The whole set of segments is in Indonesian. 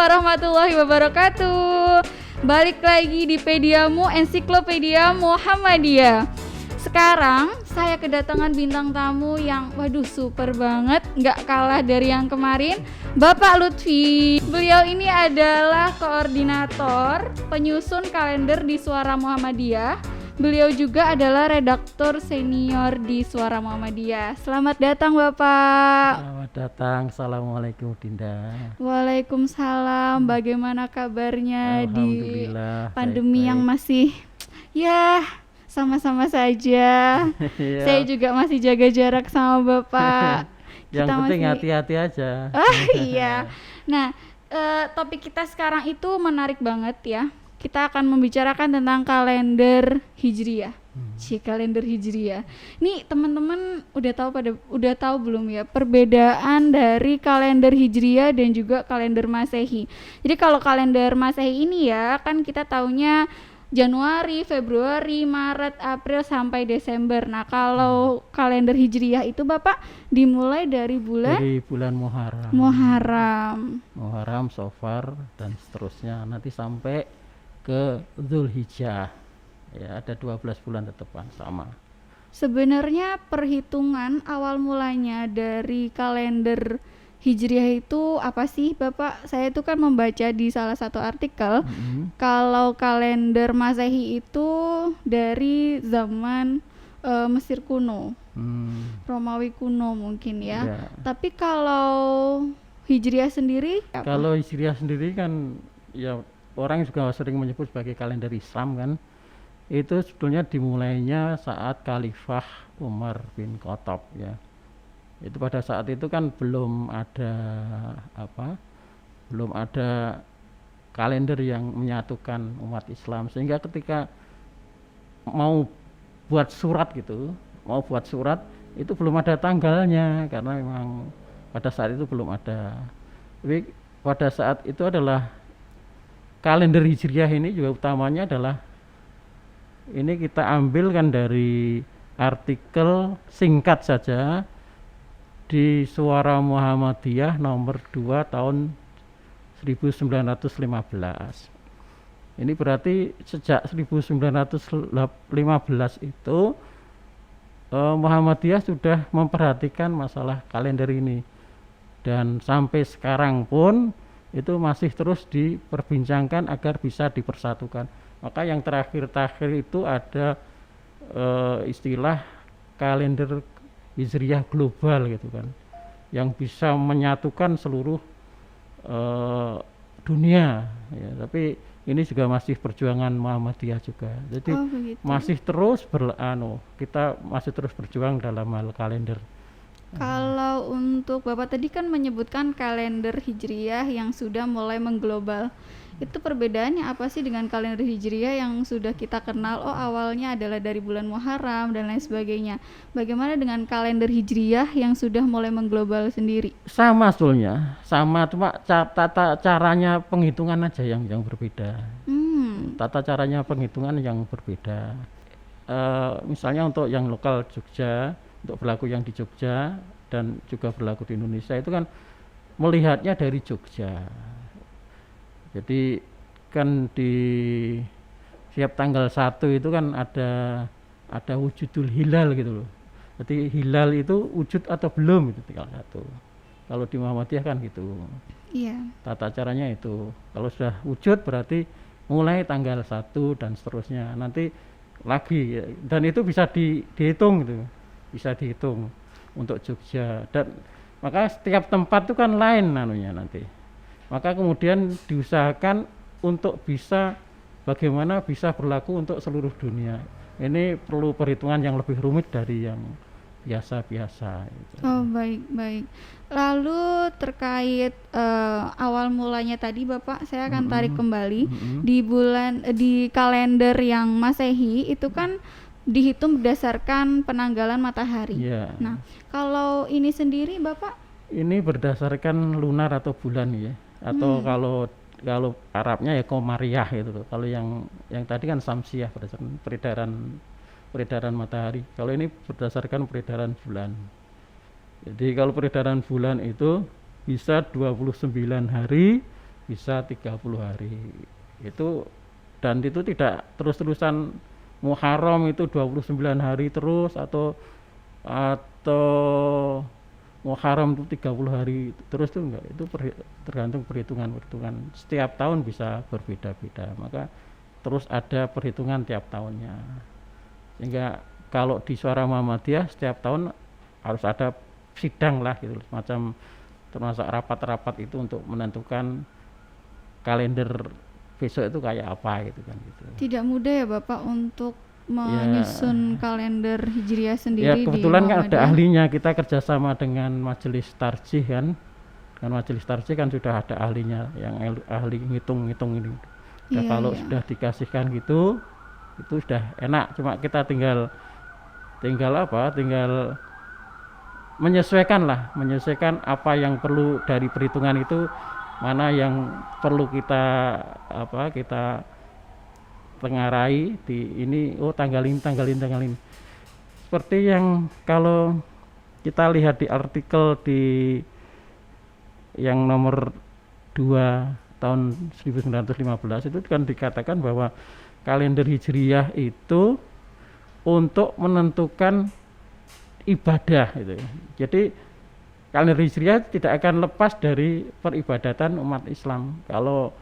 warahmatullahi wabarakatuh. Balik lagi di Pediamu, Ensiklopedia Muhammadiyah. Sekarang saya kedatangan bintang tamu yang super banget, gak kalah dari yang kemarin, Bapak Lutfi. Beliau ini adalah koordinator penyusun kalender di Suara Muhammadiyah. Beliau juga adalah redaktur senior di Suara Muhammadiyah. Selamat datang Bapak. Selamat datang. Assalamualaikum Dinda. Waalaikumsalam. Bagaimana kabarnya di pandemi baik. yang masih sama-sama saja. Saya juga masih jaga jarak sama Bapak. Yang penting hati-hati aja. Iya. Nah, topik kita sekarang itu menarik banget ya. Kita akan membicarakan tentang kalender Hijriyah. Kalender Hijriyah. Nih teman-teman udah tahu belum ya perbedaan dari kalender Hijriyah dan juga kalender Masehi. Jadi kalau kalender Masehi ini ya kan kita taunya Januari, Februari, Maret, April sampai Desember. Nah, kalau kalender Hijriyah itu Bapak dimulai dari bulan Muharram, Safar dan seterusnya nanti sampai ke Dzulhijjah. Ya, ada 12 bulan tetepan sama. Sebenarnya perhitungan awal mulanya dari kalender Hijriah itu apa sih Bapak? Saya itu kan membaca di salah satu artikel kalau kalender Masehi itu dari zaman Mesir kuno, Romawi kuno mungkin ya. Tapi kalau Hijriah sendiri? Kalau Hijriah sendiri kan ya orang juga sering menyebut sebagai kalender Islam kan. Itu sebetulnya dimulainya saat Khalifah Umar bin Khattab ya. Itu pada saat itu kan belum ada kalender yang menyatukan umat Islam, sehingga ketika mau buat surat itu belum ada tanggalnya karena memang pada saat itu belum ada. Tapi pada saat itu adalah kalender Hijriah ini juga utamanya adalah ini kita ambil kan dari artikel singkat saja di Suara Muhammadiyah nomor 2 tahun 1915. Ini berarti sejak 1915 itu Muhammadiyah sudah memperhatikan masalah kalender ini, dan sampai sekarang pun itu masih terus diperbincangkan agar bisa dipersatukan. Maka yang terakhir itu ada istilah kalender Hijriyah global gitu kan, yang bisa menyatukan seluruh dunia ya. Tapi ini juga masih perjuangan Muhammadiyah juga. Jadi masih terus kita masih terus berjuang dalam hal kalender. Kalau untuk Bapak tadi kan menyebutkan kalender Hijriyah yang sudah mulai mengglobal. Itu perbedaannya apa sih dengan kalender Hijriyah yang sudah kita kenal, awalnya adalah dari bulan Muharram dan lain sebagainya. Bagaimana dengan kalender Hijriyah yang sudah mulai mengglobal sendiri? Sama sebetulnya, cuma tata caranya penghitungan aja yang berbeda. Tata caranya penghitungan yang berbeda. Misalnya untuk yang lokal Jogja, untuk berlaku yang di Jogja dan juga berlaku di Indonesia itu kan melihatnya dari Jogja. Jadi kan di setiap tanggal 1 itu kan ada wujudul hilal gitu loh. Jadi hilal itu wujud atau belum itu tinggal 1. Kalau di Muhammadiyah kan gitu. Iya. Tata caranya itu. Kalau sudah wujud berarti mulai tanggal 1 dan seterusnya. Nanti lagi dan itu bisa dihitung gitu. Bisa dihitung untuk Jogja, dan maka setiap tempat itu kan lain nanti. Maka kemudian diusahakan untuk bagaimana bisa berlaku untuk seluruh dunia. Ini perlu perhitungan yang lebih rumit dari yang biasa-biasa gitu. Oh, baik. Lalu terkait awal mulanya tadi Bapak, saya akan tarik kembali di kalender yang Masehi itu kan dihitung berdasarkan penanggalan matahari. Nah, kalau ini sendiri Bapak? Ini berdasarkan lunar atau bulan ya. Atau kalau Arabnya ya Qamariyah itu. Kalau yang tadi kan Samsiyah, berdasarkan peredaran matahari. Kalau ini berdasarkan peredaran bulan. Jadi kalau peredaran bulan itu bisa 29 hari bisa 30 hari itu, dan itu tidak terus-terusan Muharram itu 29 hari terus, atau Muharram itu 30 hari terus, itu enggak, itu tergantung perhitungan setiap tahun bisa berbeda-beda, maka terus ada perhitungan tiap tahunnya. Sehingga kalau di Suara Muhammadiyah setiap tahun harus ada sidang lah gitu, semacam termasuk rapat-rapat itu untuk menentukan kalender besok itu kayak apa gitu kan gitu. Tidak mudah ya Bapak untuk menyusun kalender Hijriah sendiri. Ya kebetulan di kan ada ahlinya, kita kerjasama dengan Majelis Tarjih kan, dengan Majelis Tarjih kan sudah ada ahlinya yang ahli ngitung-ngitung ini. Nah, kalau sudah dikasihkan gitu itu sudah enak, cuma kita tinggal menyesuaikan apa yang perlu dari perhitungan itu, mana yang perlu kita tengarai di ini, tanggalin. Seperti yang kalau kita lihat di artikel di yang nomor 2 tahun 1915 itu kan dikatakan bahwa kalender Hijriyah itu untuk menentukan ibadah gitu. Jadi kalender Hijriyah tidak akan lepas dari peribadatan umat Islam. Kalau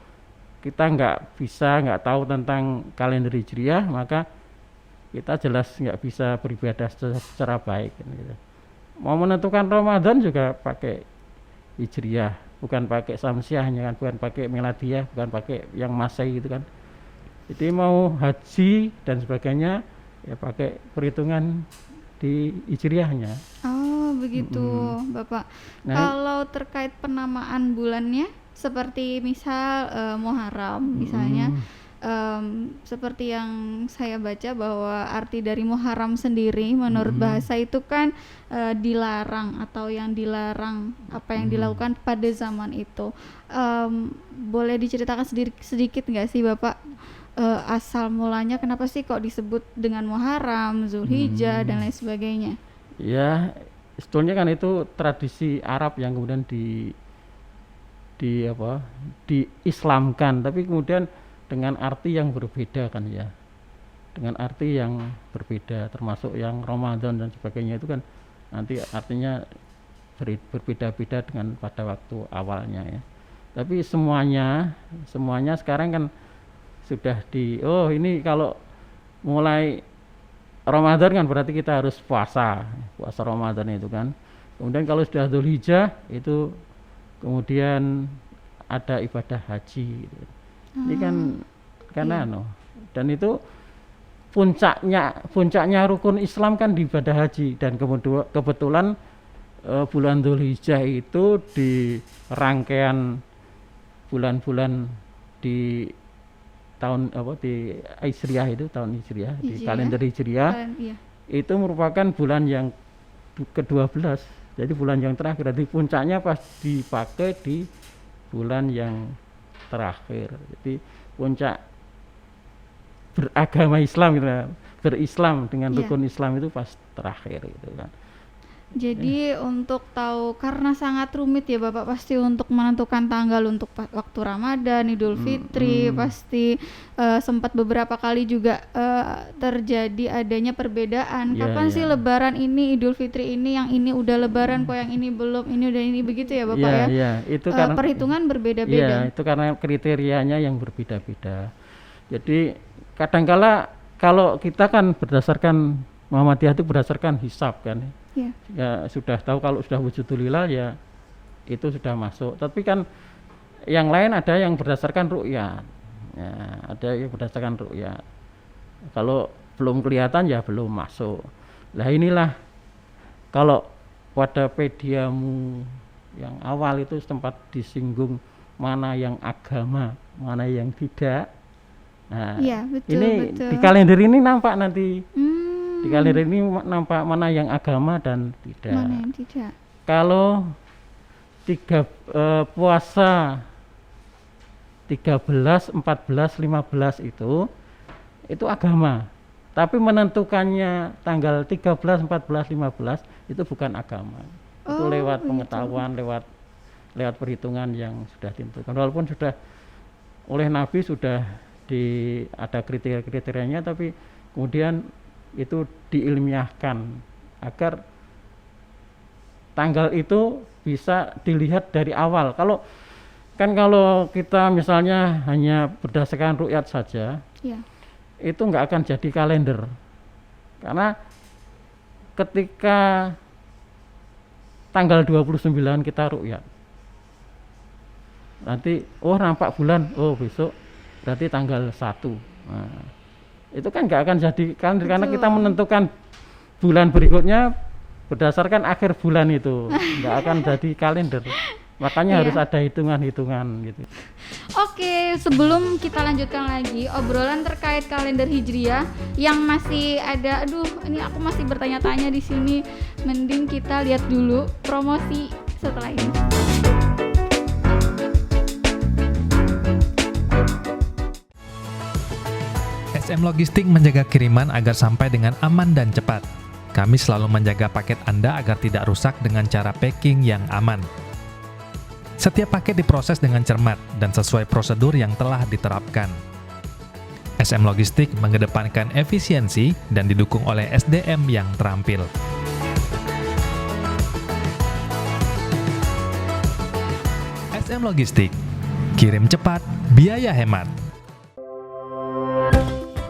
kita nggak tahu tentang kalender Hijriyah, maka kita jelas nggak bisa beribadah secara baik gitu. Mau menentukan Ramadan juga pakai Hijriyah, bukan pakai Samsiahnya kan, bukan pakai Miladiyah, bukan pakai yang Masehi gitu kan. Jadi mau haji dan sebagainya ya pakai perhitungan di Hijriyahnya. Oh begitu Bapak. Nah, kalau terkait penamaan bulannya seperti misal Muharram misalnya, seperti yang saya baca bahwa arti dari Muharram sendiri menurut bahasa itu kan dilarang, atau yang dilarang apa yang dilakukan pada zaman itu. Boleh diceritakan sedikit nggak sih Bapak, asal mulanya kenapa sih kok disebut dengan Muharram, Zulhijjah dan lain sebagainya? Ya sebetulnya kan itu tradisi Arab yang kemudian diislamkan, tapi kemudian dengan arti yang berbeda kan ya, dengan arti yang berbeda, termasuk yang Ramadan dan sebagainya itu kan nanti artinya berbeda-beda dengan pada waktu awalnya ya. Tapi semuanya sekarang kan sudah ini kalau mulai Ramadan kan berarti kita harus puasa Ramadan itu kan. Kemudian kalau sudah Dzulhijjah itu kemudian ada ibadah haji gitu. Ini kan dan itu puncaknya rukun Islam kan di ibadah haji, dan kebetulan bulan Dzulhijjah itu di rangkaian bulan-bulan di tahun di Hijriah itu, tahun Hijriah di kalender Hijriah itu merupakan bulan yang ke-12, jadi bulan yang terakhir. Jadi puncaknya pas dipakai di bulan yang terakhir, jadi puncak beragama Islam gitu, berislam dengan rukun Islam itu pas terakhir gitu kan. Jadi untuk tahu, karena sangat rumit ya Bapak pasti untuk menentukan tanggal untuk waktu Ramadan, Idul Fitri, pasti sempat beberapa kali juga terjadi adanya perbedaan. Kapan sih Lebaran ini, Idul Fitri ini, yang ini udah Lebaran kok yang ini belum, ini udah ini, begitu ya Bapak ya? Iya, itu karena perhitungan berbeda-beda. Iya, itu karena kriterianya yang berbeda-beda. Jadi kadangkala kalau kita kan berdasarkan Muhammadiyah itu berdasarkan hisab kan. Ya sudah tahu kalau sudah wujudul hilal ya itu sudah masuk. Tapi kan yang lain ada yang berdasarkan ru'yat. Ya, ada yang berdasarkan ru'yat. Kalau belum kelihatan ya belum masuk. Lah inilah kalau pada pediamu yang awal itu sempat disinggung mana yang agama, mana yang tidak. Nah, betul. Di kalender ini nampak nanti. Di kalender ini nampak mana yang agama dan tidak. Mana yang tidak. Kalau puasa 13, 14, 15 itu agama. Tapi menentukannya tanggal 13, 14, 15 itu bukan agama. Itu lewat pengetahuan, lewat lewat perhitungan yang sudah ditentukan. Walaupun sudah oleh Nabi sudah ada kriteria-kriterianya, tapi kemudian itu diilmiahkan agar tanggal itu bisa dilihat dari awal. Kalau kita misalnya hanya berdasarkan ru'yat saja, Iya. itu nggak akan jadi kalender. Karena ketika tanggal 29 kita ru'yat, nanti nampak bulan, besok berarti tanggal 1. Nah, itu kan nggak akan jadi kalender. Betul. Karena kita menentukan bulan berikutnya berdasarkan akhir bulan itu, nggak akan jadi kalender. Makanya harus ada hitungan-hitungan gitu. Oke, sebelum kita lanjutkan lagi obrolan terkait kalender Hijriah yang masih ada, ini aku masih bertanya-tanya di sini. Mending kita lihat dulu promosi setelah ini. SM Logistik menjaga kiriman agar sampai dengan aman dan cepat. Kami selalu menjaga paket Anda agar tidak rusak dengan cara packing yang aman. Setiap paket diproses dengan cermat dan sesuai prosedur yang telah diterapkan. SM Logistik mengedepankan efisiensi dan didukung oleh SDM yang terampil. SM Logistik, kirim cepat, biaya hemat.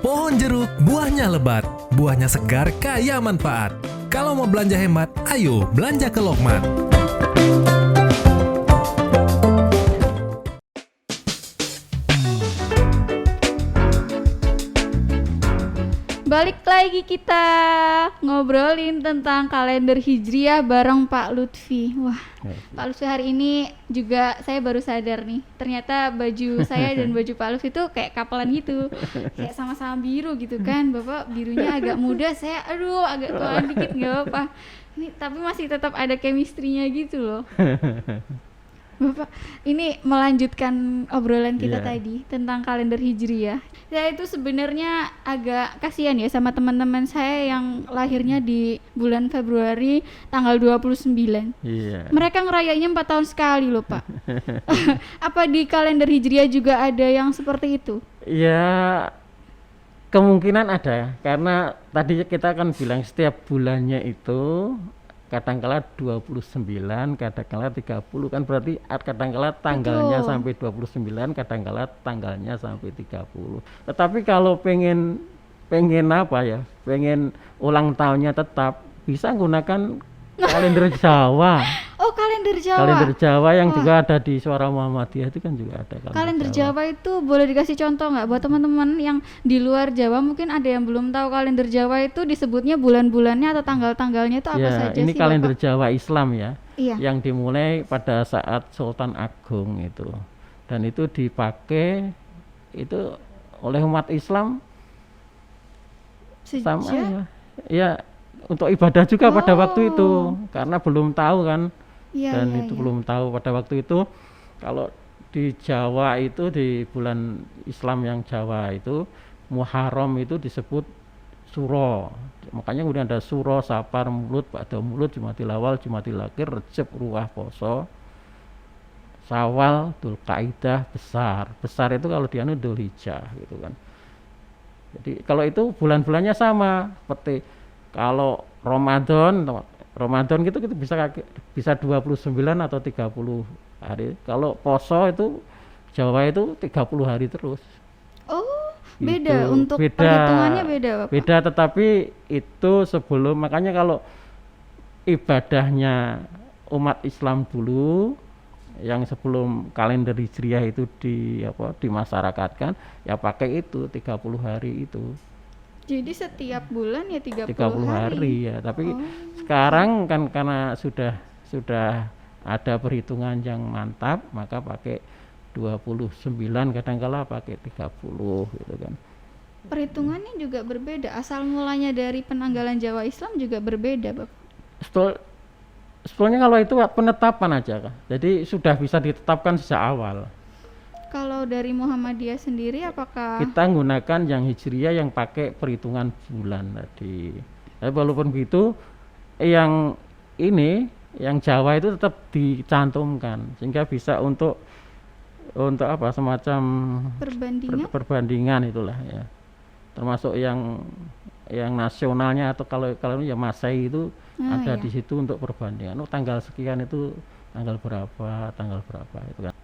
Pohon jeruk, buahnya lebat, buahnya segar, kaya manfaat. Kalau mau belanja hemat, ayo belanja ke Lokman. Balik lagi kita ngobrolin tentang kalender Hijriah bareng Pak Lutfi. Wah, Pak Lutfi hari ini juga saya baru sadar nih, ternyata baju saya dan baju Pak Lutfi itu kayak kapelan gitu, kayak sama-sama biru gitu kan. Bapak birunya agak muda, saya agak tuaan dikit, nggak apa-apa. Ini tapi masih tetap ada chemistry-nya gitu loh. Bapak, ini melanjutkan obrolan kita tadi tentang kalender Hijriah. Saya itu sebenarnya agak kasihan ya sama teman-teman saya yang lahirnya di bulan Februari tanggal 29. Iya. Mereka ngerayainnya 4 tahun sekali loh, Pak. Apa di kalender Hijriah juga ada yang seperti itu? Ya, kemungkinan ada. Karena tadi kita kan bilang setiap bulannya itu kadangkala 29, kadangkala 30, kan berarti kadangkala tanggalnya sampai 29, kadangkala tanggalnya sampai 30. Tetapi kalau pengen ulang tahunnya tetap, bisa gunakan kalender Jawa. Oh, kalender Jawa. Kalender Jawa yang juga ada di Suara Muhammadiyah itu kan juga ada kalender Jawa itu boleh dikasih contoh nggak buat teman-teman yang di luar Jawa, mungkin ada yang belum tahu kalender Jawa itu disebutnya bulan-bulannya atau tanggal-tanggalnya itu apa saja ini sih, kalender Bapak? Jawa Islam ya. Iya. Yang dimulai pada saat Sultan Agung itu, dan itu dipakai itu oleh umat Islam Sejak? sama ya untuk ibadah juga pada waktu itu, karena belum tahu kan. Belum tahu pada waktu itu. Kalau di Jawa itu, di bulan Islam yang Jawa itu, Muharram itu disebut Suro. Makanya kemudian ada Suro, Safar, Mulud, Ba'da Mulud, Jumadil Awal, Jumadil Akhir, Rejab, Ruwah, Poso, Syawal, Dzulqa'dah, Besar itu kalau di Dzulhijjah gitu kan. Jadi kalau itu bulan-bulannya sama seperti kalau Ramadan gitu kita bisa 29 atau 30 hari. Kalau poso itu Jawa itu 30 hari terus. Oh, gitu. beda untuk perhitungannya beda, Bapak. Beda, tetapi itu sebelum, makanya kalau ibadahnya umat Islam dulu yang sebelum kalender Hijriah itu dimasyarakatkan, ya pakai itu 30 hari itu. Jadi setiap bulan ya 30 hari ya, tapi sekarang kan karena sudah ada perhitungan yang mantap, maka pakai 29, kadang-kala pakai 30 gitu kan. Perhitungannya juga berbeda, asal mulanya dari penanggalan Jawa Islam juga berbeda, Bapak. Sebetulnya kalau itu penetapan aja kan. Jadi sudah bisa ditetapkan sejak awal. Kalau dari Muhammadiyah sendiri apakah kita menggunakan yang Hijriah yang pakai perhitungan bulan tadi. Tapi walaupun begitu, yang ini yang Jawa itu tetap dicantumkan sehingga bisa untuk apa semacam perbandingan itulah ya, termasuk yang nasionalnya atau kalau ya Masehi itu ada di situ untuk perbandingan. Tanggal sekian itu tanggal berapa itu kan.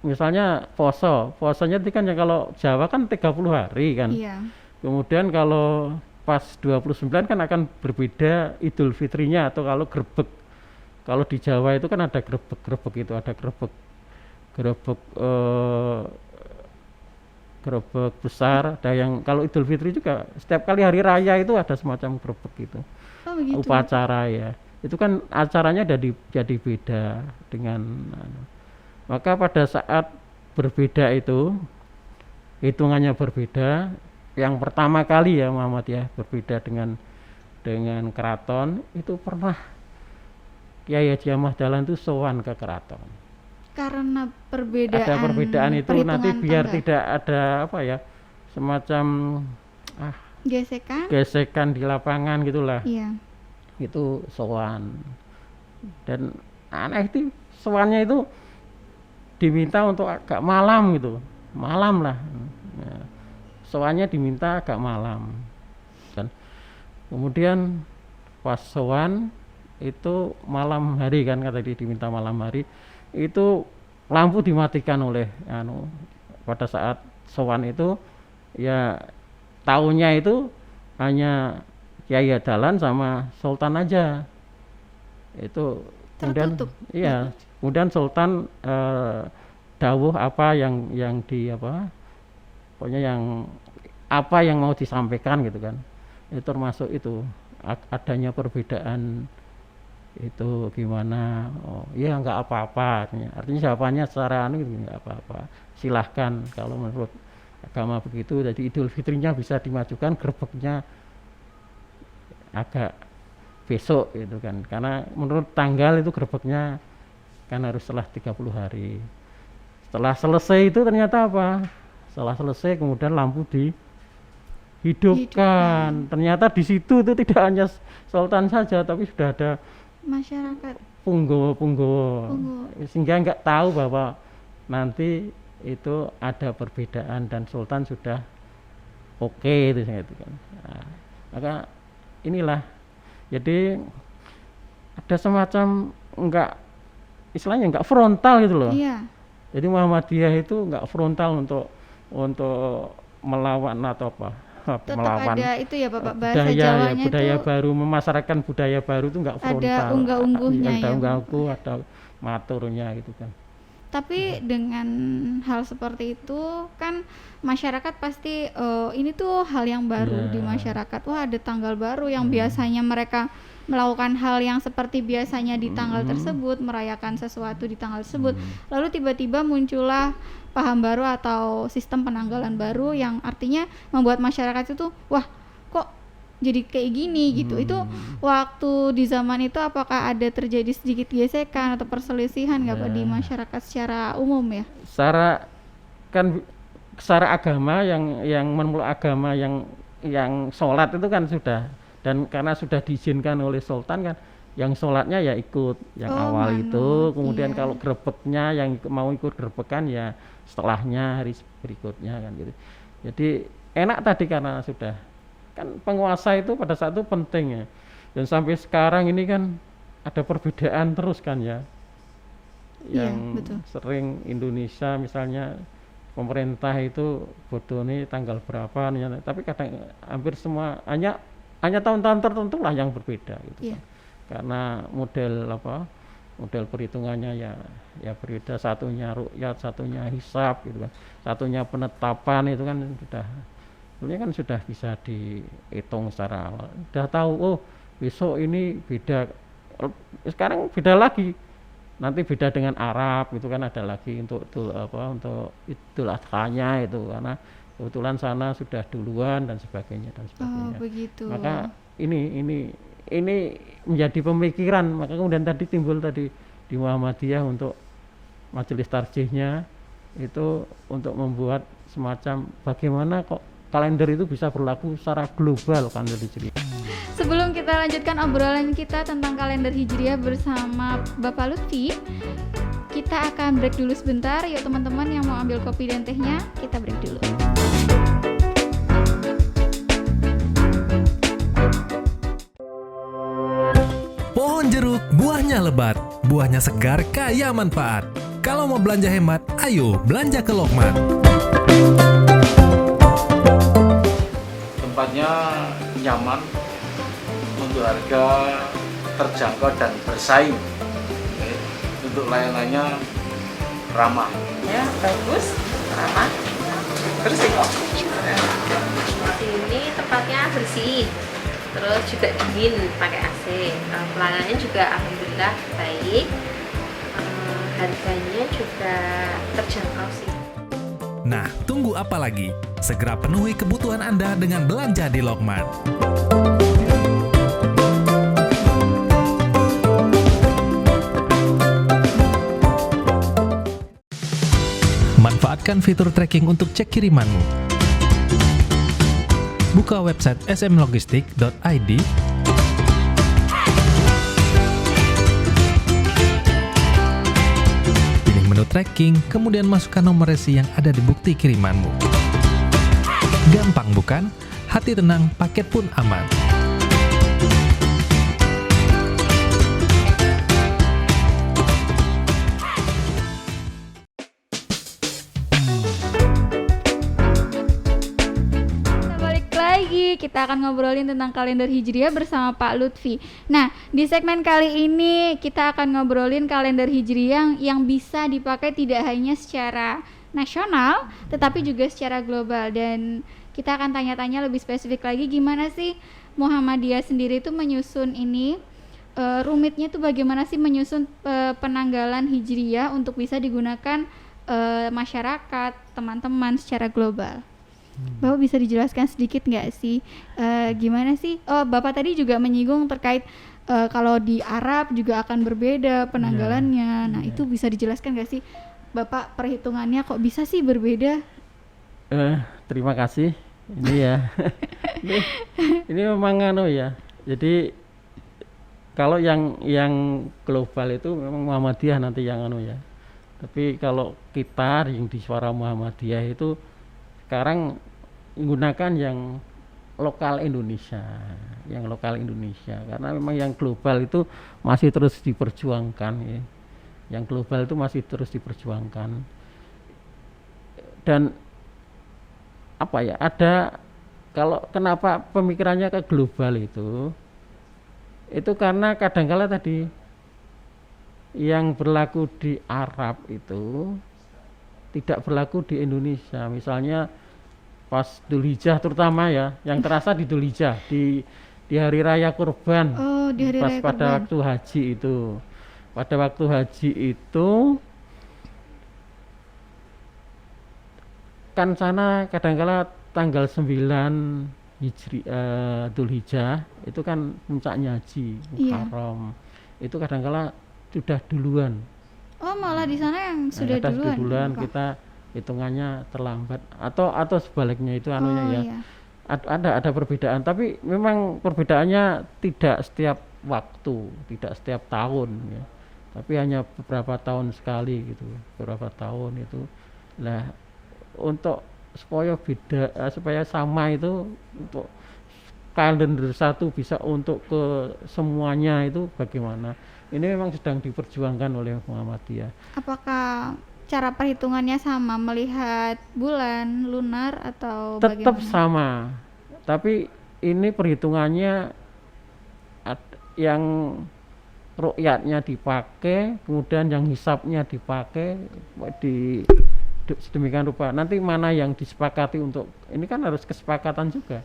Misalnya posonya itu kan ya kalau Jawa kan 30 hari kan. Kemudian kalau pas 29 kan akan berbeda Idul Fitrinya atau kalau grebek. Kalau di Jawa itu kan ada grebek itu, ada grebek besar, ada yang kalau Idul Fitri juga setiap kali hari raya itu ada semacam grebek itu. Upacara ya. Itu kan acaranya jadi beda dengan maka pada saat berbeda itu hitungannya berbeda. Yang pertama kali ya Muhammadiyah berbeda dengan keraton itu pernah Kiai Haji Ahmad Dahlan itu sowan ke keraton. Karena perbedaan. Ada perbedaan itu nanti biar tidak ada apa ya semacam gesekan di lapangan gitulah. Iya. Itu sowan. Dan aneh itu sowannya itu diminta untuk agak malam gitu, malam lah. Ya. Sowannya diminta agak malam. Dan kemudian pas sowan itu malam hari kan kata diminta malam hari itu lampu dimatikan oleh pada saat sowan itu ya tahunnya itu hanya Kiai Dahlan sama Sultan aja itu kemudian iya kemudian Sultan dawuh apa yang di apa pokoknya yang apa yang mau disampaikan gitu kan itu termasuk itu adanya perbedaan itu gimana ya nggak apa-apa artinya jawabannya secara gitu nggak apa-apa silahkan kalau menurut agama begitu. Jadi Idul Fitrinya bisa dimajukan grebeknya agak besok gitu kan karena menurut tanggal itu grebeknya kan harus setelah 30 hari setelah selesai itu ternyata apa setelah selesai kemudian lampu dihidupkan. Ternyata di situ itu tidak hanya Sultan saja tapi sudah ada masyarakat punggawa sehingga nggak tahu bahwa nanti itu ada perbedaan dan Sultan sudah oke itu kan. Nah, maka inilah jadi ada semacam istilahnya nggak frontal gitu loh. Iya. Jadi Muhammadiyah itu nggak frontal untuk melawan atau apa tetap melawan ada itu ya Bapak bahasa Jawanya budaya itu baru memasyarakatkan budaya baru itu nggak frontal ada unggah-ungguhnya ada unggah-ungguh ada maturnya gitu kan. Tapi dengan hal seperti itu kan masyarakat pasti ini tuh hal yang baru di masyarakat. Wah ada tanggal baru yang biasanya mereka melakukan hal yang seperti biasanya di tanggal tersebut, merayakan sesuatu di tanggal tersebut. Lalu tiba-tiba muncullah paham baru atau sistem penanggalan baru yang artinya membuat masyarakat itu wah kok jadi kayak gini gitu. Itu waktu di zaman itu apakah ada terjadi sedikit gesekan atau perselisihan nggak Pak di masyarakat secara umum ya? Secara agama yang memeluk agama yang sholat itu kan sudah dan karena sudah diizinkan oleh Sultan kan yang sholatnya ya ikut yang awal itu kemudian kalau grebeknya yang mau ikut grebekan ya setelahnya hari berikutnya kan gitu. Jadi enak tadi karena sudah kan penguasa itu pada saat itu penting ya dan sampai sekarang ini kan ada perbedaan terus kan ya yang sering Indonesia misalnya pemerintah itu bodoh nih tanggal berapa nih, tapi kadang hampir semua hanya tahun-tahun tertentu lah yang berbeda gitu kan. Karena model perhitungannya ya berbeda, satunya ruqyat, satunya hisab gitu kan, satunya penetapan itu kan sebenarnya kan sudah bisa dihitung secara awal, sudah tahu besok ini beda, sekarang beda lagi, nanti beda dengan Arab itu kan ada lagi untuk Idul Adhanya itu karena kebetulan sana sudah duluan dan sebagainya. Begitu. Maka ini menjadi pemikiran, maka kemudian tadi timbul di Muhammadiyah untuk majelis tarjihnya itu untuk membuat semacam bagaimana kok kalender itu bisa berlaku secara global kalender Hijriah. Sebelum kita lanjutkan obrolan kita tentang kalender Hijriah bersama Bapak Lutfi, kita akan break dulu sebentar. Yuk teman-teman yang mau ambil kopi dan tehnya, kita break dulu. Pohon jeruk buahnya lebat, buahnya segar kaya manfaat. Kalau mau belanja hemat, ayo belanja ke Lokman. Tempatnya nyaman, untuk harga terjangkau dan bersaing. Untuk layanannya ramah. Ya, bagus, ramah, bersih kok. Di sini tempatnya bersih, terus juga dingin pakai AC. Pelayanannya juga alhamdulillah baik. Harganya juga terjangkau sih. Nah, tunggu apa lagi? Segera penuhi kebutuhan Anda dengan belanja di Lokman. Manfaatkan fitur tracking untuk cek kirimanmu. Buka website smlogistik.id, pilih menu tracking, kemudian masukkan nomor resi yang ada di bukti kirimanmu. Gampang bukan? Hati tenang, paket pun aman. Kita akan ngobrolin tentang kalender Hijriah bersama Pak Lutfi. Nah, di segmen kali ini kita akan ngobrolin kalender Hijriah yang bisa dipakai tidak hanya secara nasional, tetapi juga secara global. Dan kita akan tanya-tanya lebih spesifik lagi, gimana sih Muhammadiyah sendiri itu menyusun ini, rumitnya tuh bagaimana sih menyusun penanggalan Hijriah untuk bisa digunakan masyarakat, teman-teman secara global. Bapak bisa dijelaskan sedikit nggak sih gimana sih? Oh, Bapak tadi juga menyinggung terkait kalau di Arab juga akan berbeda penanggalannya. Nah, itu bisa dijelaskan nggak sih, Bapak, perhitungannya kok bisa sih berbeda? Terima kasih. Ini ya, ini memang ya. Jadi kalau yang global itu memang Muhammadiyah nanti yang ya. Tapi kalau kita yang di Suara Muhammadiyah itu sekarang menggunakan yang lokal Indonesia, karena memang yang global itu masih terus diperjuangkan ya. Yang global itu masih terus diperjuangkan. Dan apa ya? Ada kalau kenapa pemikirannya ke global itu karena kadangkala tadi yang berlaku di Arab itu tidak berlaku di Indonesia. Misalnya pas Dzulhijjah terutama ya, yang terasa di Dzulhijjah di hari raya kurban. Oh, di hari pas raya pada kurban. waktu haji itu. Pada waktu haji itu kan sana kadangkala tanggal 9 Dzulhijjah itu kan puncaknya haji Muharram. Itu kadangkala sudah duluan. Oh, malah di sana yang sudah duluan. Kita hitungannya terlambat atau sebaliknya itu anunya ya. Iya. Ada perbedaan, tapi memang perbedaannya tidak setiap waktu, tidak setiap tahun ya. Tapi hanya beberapa tahun sekali gitu. Beberapa tahun itu. Nah, untuk supaya sama itu, untuk kalender satu bisa untuk ke semuanya itu bagaimana? Ini memang sedang diperjuangkan oleh Muhammadiyah. Apakah cara perhitungannya sama, melihat bulan, lunar, atau Tetap bagaimana? sama, tapi ini perhitungannya yang ru'yatnya dipakai, kemudian yang hisabnya dipakai di sedemikian rupa. Nanti mana yang disepakati untuk ini kan harus kesepakatan juga.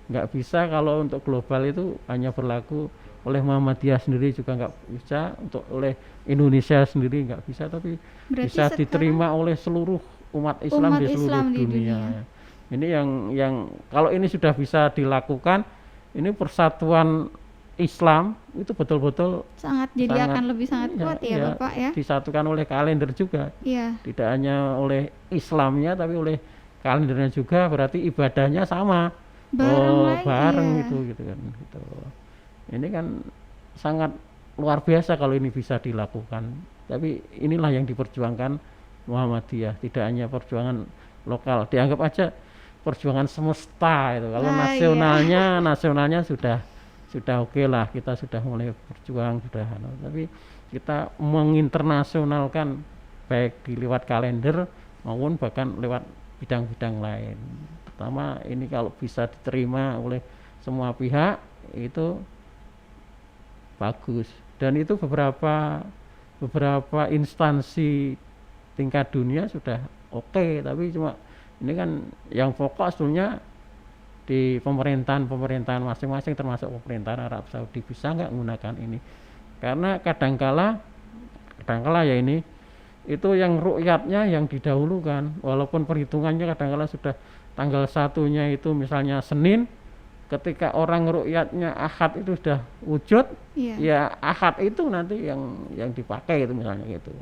Nggak bisa kalau untuk global itu hanya berlaku oleh Muhammadiyah sendiri, juga nggak bisa, untuk oleh Indonesia sendiri nggak bisa, tapi Berarti bisa sekarang diterima oleh seluruh umat Islam di seluruh dunia. Ini yang kalau ini sudah bisa dilakukan, ini persatuan Islam itu betul-betul sangat akan lebih sangat kuat ya, Bapak ya. Disatukan oleh kalender juga. Iya. Tidak hanya oleh Islamnya tapi oleh kalendernya juga berarti ibadahnya sama. Bareng lagi Bareng ya. gitu kan gitu. Ini kan sangat luar biasa kalau ini bisa dilakukan. Tapi inilah yang diperjuangkan Muhammadiyah, tidak hanya perjuangan lokal, dianggap aja perjuangan semesta itu. Kalau nasionalnya sudah oke lah, kita sudah mulai berjuang sudah. Tapi kita menginternasionalkan baik di lewat kalender maupun bahkan lewat bidang-bidang lain. Pertama ini kalau bisa diterima oleh semua pihak itu bagus, dan itu beberapa instansi tingkat dunia sudah oke, tapi cuma ini kan yang pokok sebetulnya di pemerintahan masing-masing termasuk pemerintahan Arab Saudi bisa nggak menggunakan ini, karena kadangkala ya ini itu yang rukyatnya yang didahulukan, walaupun perhitungannya kadangkala sudah tanggal 1-nya itu misalnya Senin, ketika orang rukyatnya Ahad itu sudah wujud, ya Ahad itu nanti yang dipakai itu misalnya gitu.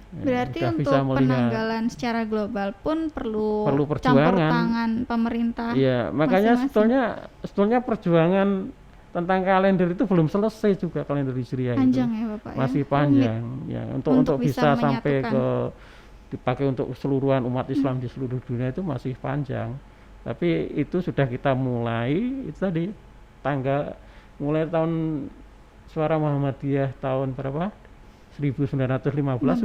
Berarti Udah untuk bisa melihat. penanggalan secara global pun perlu campur perjuangan. tangan pemerintah. Iya, makanya masing-masing. sebetulnya perjuangan tentang kalender itu belum selesai juga, kalender Hijriah Panjang itu ya Bapak masih ya. panjang ya untuk bisa sampai menyatukan. ke dipakai untuk keseluruhan umat Islam di seluruh dunia itu masih panjang. Tapi itu sudah kita mulai itu tadi mulai tahun Suara Muhammadiyah tahun berapa? 1915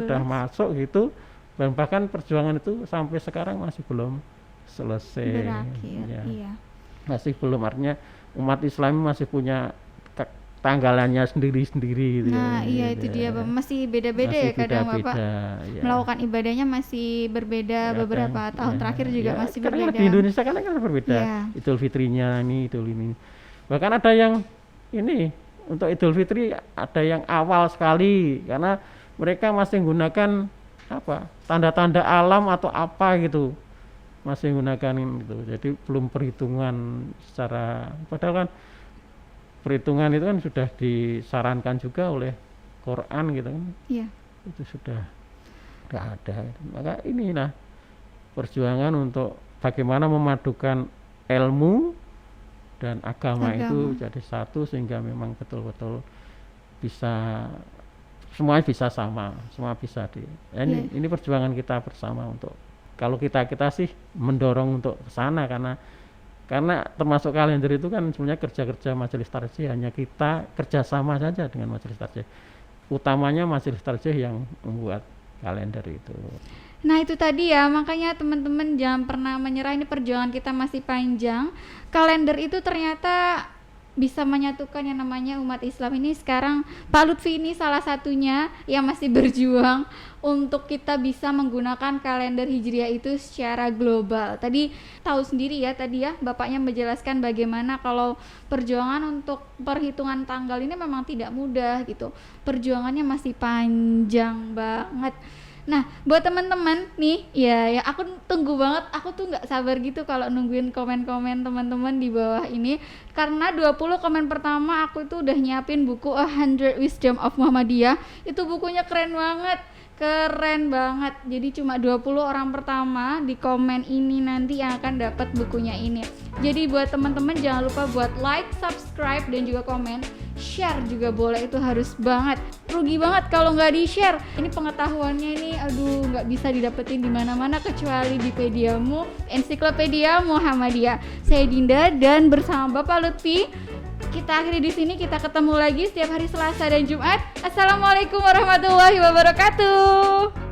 sudah masuk gitu, dan bahkan perjuangan itu sampai sekarang masih belum selesai. Berakhir, Ya. iya. Masih belum, artinya umat Islam masih punya tanggalannya sendiri-sendiri gitu. Nah, iya itu dia Bapak. Masih beda-beda ya kadang Bapak. Ya. Melakukan ibadahnya masih berbeda, beberapa tahun terakhir juga masih karena berbeda. di Indonesia kan berbeda. Iya. Idul Fitrinya Idul ini. Bahkan ada yang ini untuk Idul Fitri ada yang awal sekali karena mereka masih menggunakan tanda-tanda alam atau apa gitu, masih menggunakan itu. Jadi belum perhitungan secara, padahal kan perhitungan itu kan sudah disarankan juga oleh Quran gitu kan. Iya. Itu sudah nggak ada. Maka inilah perjuangan untuk bagaimana memadukan ilmu dan agama itu jadi satu, sehingga memang betul-betul bisa semuanya bisa sama, semua bisa ini perjuangan kita bersama untuk, kalau kita sih mendorong untuk ke sana, karena termasuk kalender itu kan sebenarnya kerja majelis tarjih, hanya kita kerjasama saja dengan majelis tarjih, utamanya majelis tarjih yang membuat kalender itu. Nah itu tadi ya, makanya teman-teman jangan pernah menyerah, ini perjuangan kita masih panjang. Kalender itu ternyata bisa menyatukan yang namanya umat Islam ini. Sekarang Pak Lutfi ini salah satunya yang masih berjuang untuk kita bisa menggunakan kalender Hijriah itu secara global. Tadi tahu sendiri ya, tadi ya Bapaknya menjelaskan bagaimana kalau perjuangan untuk perhitungan tanggal ini memang tidak mudah gitu. Perjuangannya masih panjang banget. Nah, buat teman-teman nih, ya aku tunggu banget, aku tuh nggak sabar gitu kalau nungguin komen-komen teman-teman di bawah ini, karena 20 komen pertama aku itu udah nyiapin buku 100 Wisdom of Muhammadiyah. Itu bukunya keren banget. Jadi cuma 20 orang pertama di komen ini nanti yang akan dapat bukunya ini. Jadi buat teman-teman jangan lupa buat like, subscribe, dan juga komen. Share juga boleh, itu harus banget. Rugi banget kalau nggak di-share. Ini pengetahuannya ini nggak bisa didapetin di mana-mana kecuali di Pediamu, Ensiklopedia Muhammadiyah. Saya Dinda dan bersama Bapak Lutfi kita akhiri di sini. Kita ketemu lagi setiap hari Selasa dan Jumat. Assalamualaikum warahmatullahi wabarakatuh.